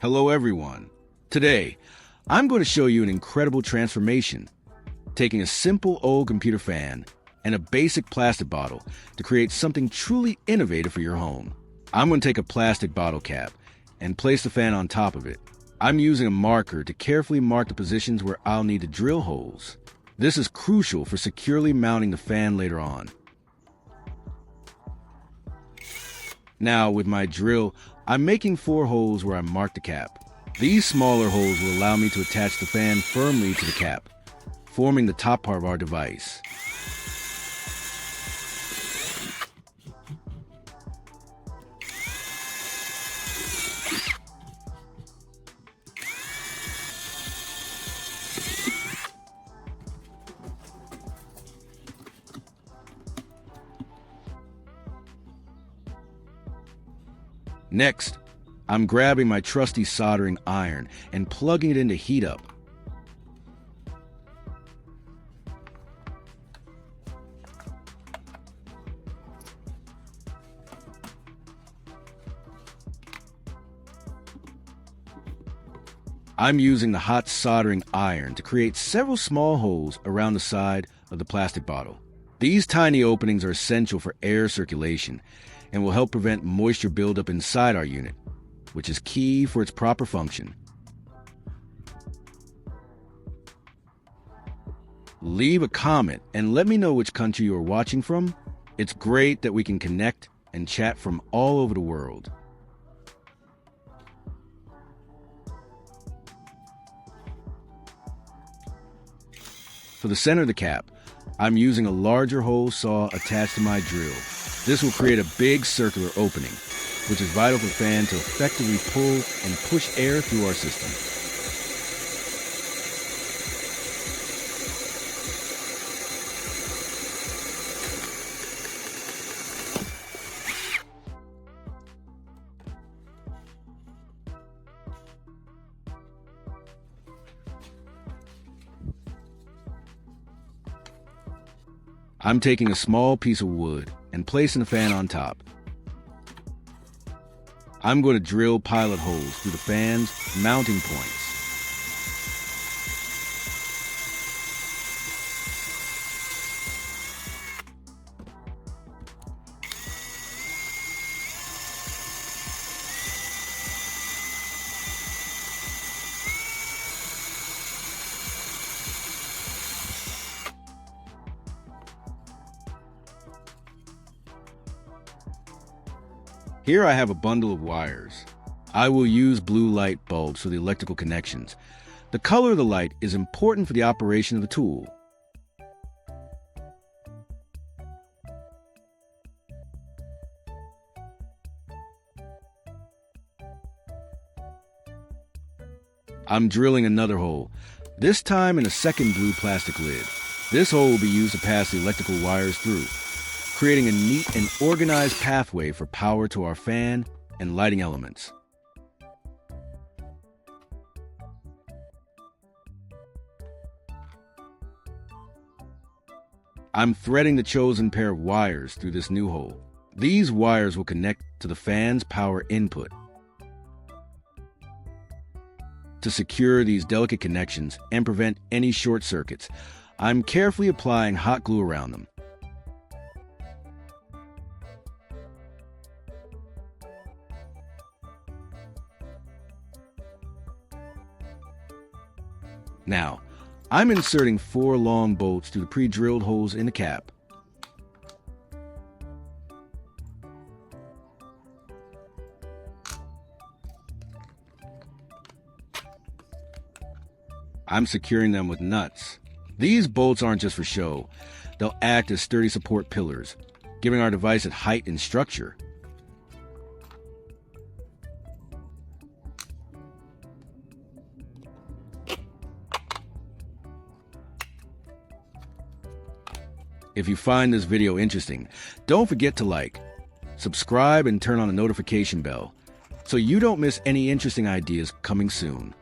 Hello everyone. Today, I'm going to show you an incredible transformation, taking a simple old computer fan and a basic plastic bottle to create something truly innovative for your home. I'm going to take a plastic bottle cap and place the fan on top of it. I'm using a marker to carefully mark the positions where I'll need to drill holes. This is crucial for securely mounting the fan later on. Now, with my drill, I'm making 4 holes where I marked the cap. These smaller holes will allow me to attach the fan firmly to the cap, forming the top part of our device. Next, I'm grabbing my trusty soldering iron and plugging it in to heat up. I'm using the hot soldering iron to create several small holes around the side of the plastic bottle. These tiny openings are essential for air circulation and will help prevent moisture buildup inside our unit, which is key for its proper function. Leave a comment and let me know which country you are watching from. It's great that we can connect and chat from all over the world. For the center of the cap, I'm using a larger hole saw attached to my drill. This will create a big circular opening, which is vital for the fan to effectively pull and push air through our system. I'm taking a small piece of wood and placing the fan on top. I'm going to drill pilot holes through the fan's mounting points. Here I have a bundle of wires. I will use blue light bulbs for the electrical connections. The color of the light is important for the operation of the tool. I'm drilling another hole, this time in a second blue plastic lid. This hole will be used to pass the electrical wires through, creating a neat and organized pathway for power to our fan and lighting elements. I'm threading the chosen pair of wires through this new hole. These wires will connect to the fan's power input. To secure these delicate connections and prevent any short circuits, I'm carefully applying hot glue around them. Now, I'm inserting 4 long bolts through the pre-drilled holes in the cap. I'm securing them with nuts. These bolts aren't just for show. They'll act as sturdy support pillars, giving our device its height and structure. If you find this video interesting, don't forget to like, subscribe, and turn on the notification bell so you don't miss any interesting ideas coming soon.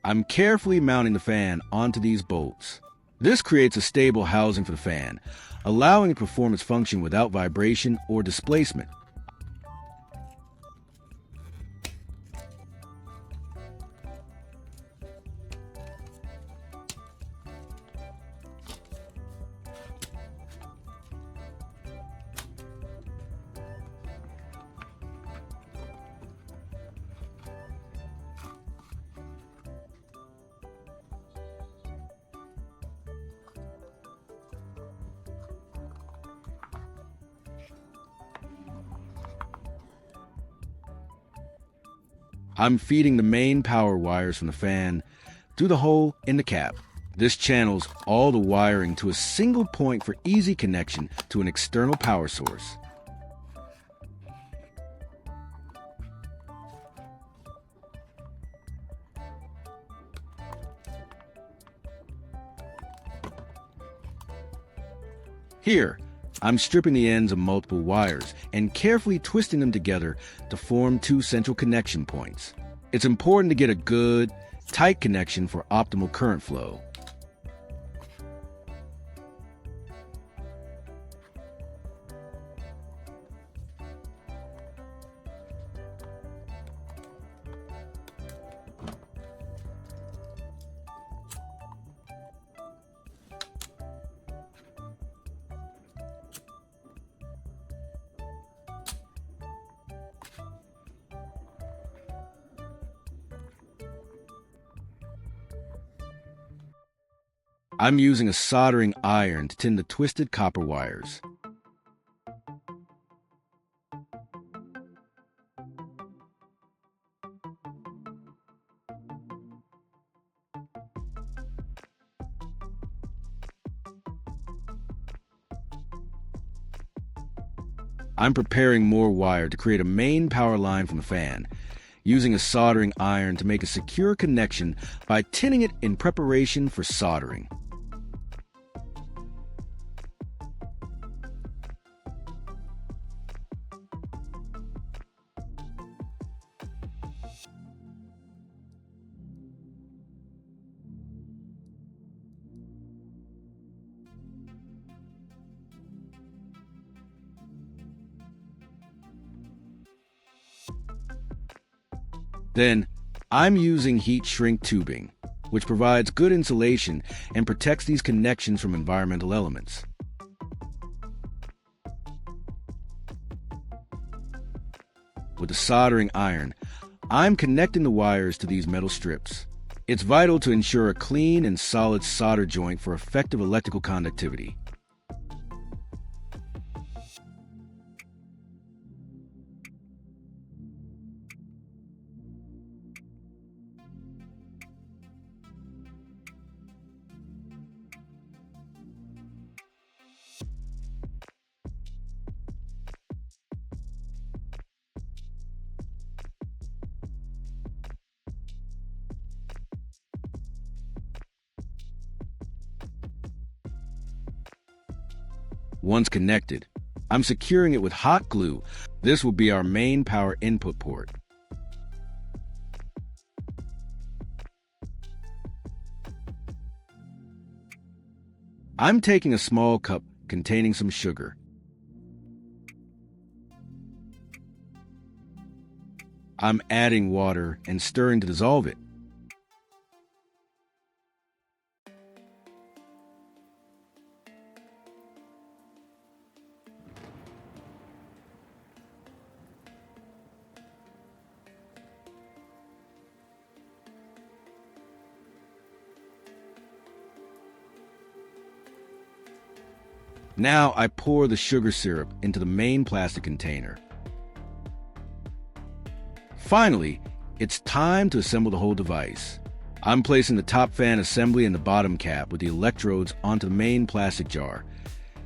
I'm carefully mounting the fan onto these bolts. This creates a stable housing for the fan, allowing it to perform its function without vibration or displacement. I'm feeding the main power wires from the fan through the hole in the cap. This channels all the wiring to a single point for easy connection to an external power source. Here, I'm stripping the ends of multiple wires and carefully twisting them together to form two central connection points. It's important to get a good, tight connection for optimal current flow. I'm using a soldering iron to tin the twisted copper wires. I'm preparing more wire to create a main power line from the fan, using a soldering iron to make a secure connection by tinning it in preparation for soldering. Then, I'm using heat shrink tubing, which provides good insulation and protects these connections from environmental elements. With the soldering iron, I'm connecting the wires to these metal strips. It's vital to ensure a clean and solid solder joint for effective electrical conductivity. Once connected, I'm securing it with hot glue. This will be our main power input port. I'm taking a small cup containing some sugar. I'm adding water and stirring to dissolve it. Now I pour the sugar syrup into the main plastic container. Finally, it's time to assemble the whole device. I'm placing the top fan assembly and the bottom cap with the electrodes onto the main plastic jar,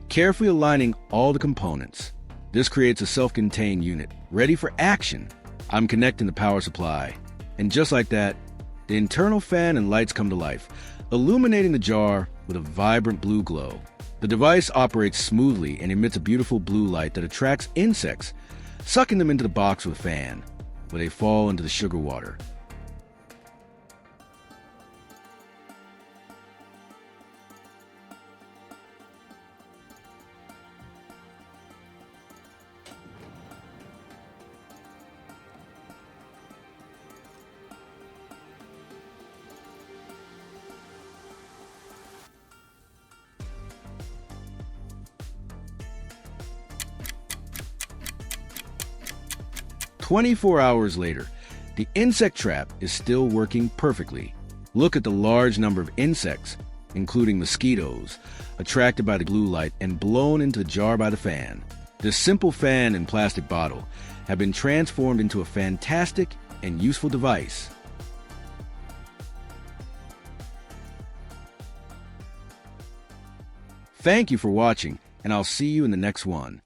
carefully aligning all the components. This creates a self-contained unit, ready for action. I'm connecting the power supply, and just like that, the internal fan and lights come to life, illuminating the jar with a vibrant blue glow. The device operates smoothly and emits a beautiful blue light that attracts insects, sucking them into the box with a fan, where they fall into the sugar water. 24 hours later, the insect trap is still working perfectly. Look at the large number of insects, including mosquitoes, attracted by the blue light and blown into the jar by the fan. This simple fan and plastic bottle have been transformed into a fantastic and useful device. Thank you for watching, and I'll see you in the next one.